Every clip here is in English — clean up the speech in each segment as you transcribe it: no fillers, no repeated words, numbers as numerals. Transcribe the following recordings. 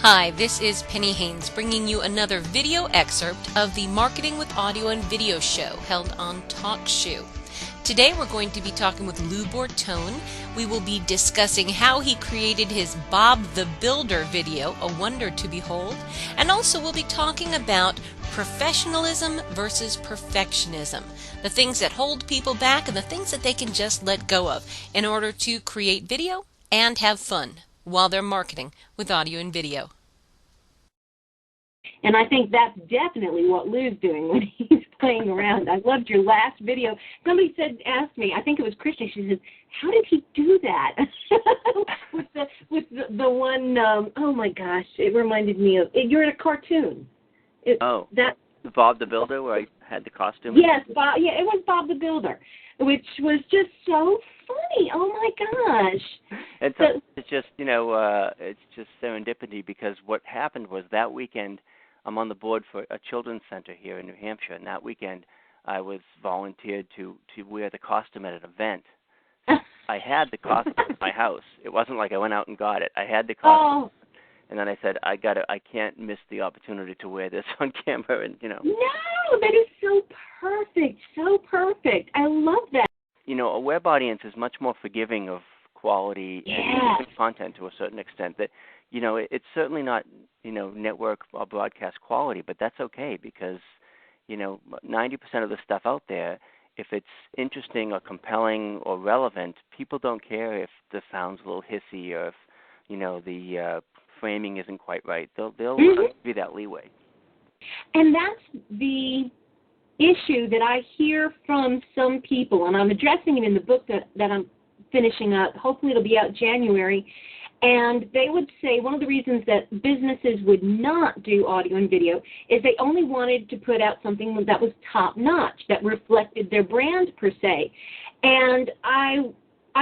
Hi, this is Penny Haynes bringing you another video excerpt of the Marketing with Audio and Video show held on TalkShoe. Today we're going to be talking with Lou Bortone. We will be discussing how he created his Bob the Builder video, a wonder to behold, and also we'll be talking about professionalism versus perfectionism, the things that hold people back and the things that they can just let go of in order to create video and have fun while they're marketing with audio and video. And I think that's definitely what Lou's doing when he's playing around. I loved your last video. Somebody asked me, I think it was Christian, she said, how did he do that? with the one, oh my gosh, it reminded me of, you're in a cartoon. Bob the Builder, where I had the costume? Yes, Bob, yeah, it was Bob the Builder, which was just so funny. Oh my gosh. And so it's just, it's just serendipity, because what happened was that weekend I'm on the board for a children's center here in New Hampshire, and that weekend I was volunteered to wear the costume at an event. I had the costume at my house. It wasn't like I went out and got it. I had the costume. Oh. And then I said, I can't miss the opportunity to wear this on camera, and No, that is so perfect, so perfect. I love that. A web audience is much more forgiving of quality and content to a certain extent. That, it's certainly not, network or broadcast quality, but that's okay, because, 90% of the stuff out there, if it's interesting or compelling or relevant, people don't care if the sound's a little hissy or if, the framing isn't quite right. They'll give you that leeway. And that's the issue that I hear from some people, and I'm addressing it in the book that I'm finishing up. Hopefully it'll be out January. And they would say one of the reasons that businesses would not do audio and video is they only wanted to put out something that was top-notch, that reflected their brand per se. And I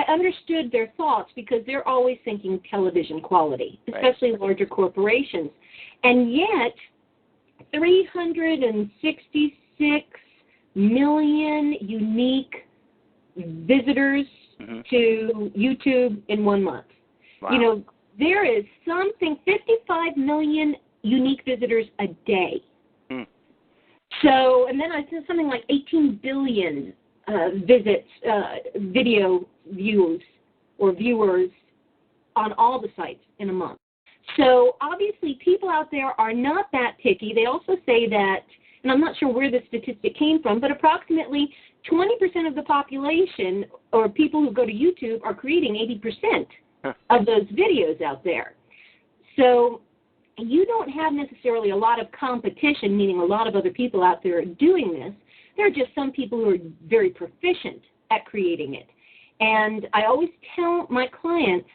understood their thoughts, because they're always thinking television quality, especially larger corporations. And yet, 366 million unique visitors to YouTube in 1 month. Wow. There is 55 million unique visitors a day. So, and then I said something like 18 billion visits, video views or viewers on all the sites in a month. So obviously people out there are not that picky. They also say that, and I'm not sure where the statistic came from, but approximately 20% of the population or people who go to YouTube are creating 80% of those videos out there. So you don't have necessarily a lot of competition, meaning a lot of other people out there doing this. There are just some people who are very proficient at creating it. And I always tell my clients,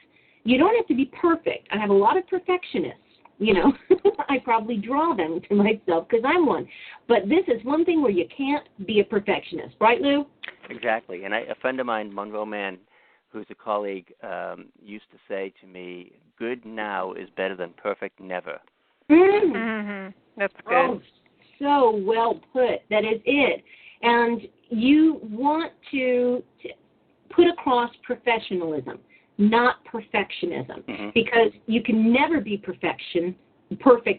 you don't have to be perfect. I have a lot of perfectionists. I probably draw them to myself because I'm one. But this is one thing where you can't be a perfectionist. Right, Lou? Exactly. And a friend of mine, Monroe Mann, who's a colleague, used to say to me, good now is better than perfect never. That's good. Oh, so well put. That is it. And you want to put across professionalism, not perfectionism, because you can never be perfect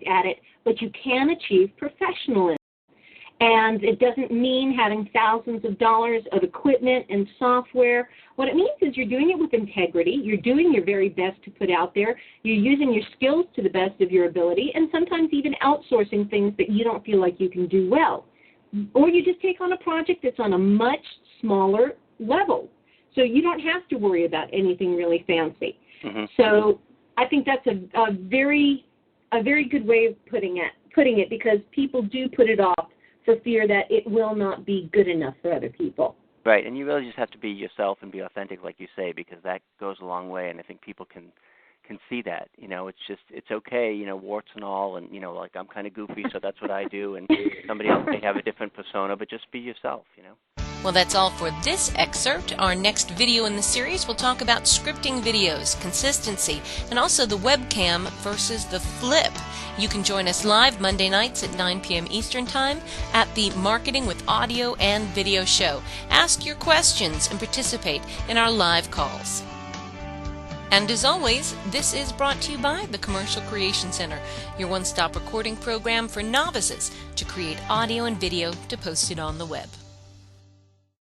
at it, but you can achieve professionalism. And it doesn't mean having thousands of dollars of equipment and software. What it means is you're doing it with integrity. You're doing your very best to put out there. You're using your skills to the best of your ability, and sometimes even outsourcing things that you don't feel like you can do well. Or you just take on a project that's on a much smaller level. So you don't have to worry about anything really fancy. So I think that's a very good way of putting it, because people do put it off for fear that it will not be good enough for other people. Right, and you really just have to be yourself and be authentic, like you say, because that goes a long way, and I think people can see that. It's okay, warts and all, and, like I'm kind of goofy, so that's what I do, and somebody else may have a different persona, but just be yourself, Well, that's all for this excerpt. Our next video in the series will talk about scripting videos, consistency, and also the webcam versus the flip. You can join us live Monday nights at 9 p.m. Eastern Time at the Marketing with Audio and Video show. Ask your questions and participate in our live calls. And as always, this is brought to you by the Commercial Creation Center, your one-stop recording program for novices to create audio and video to post it on the web.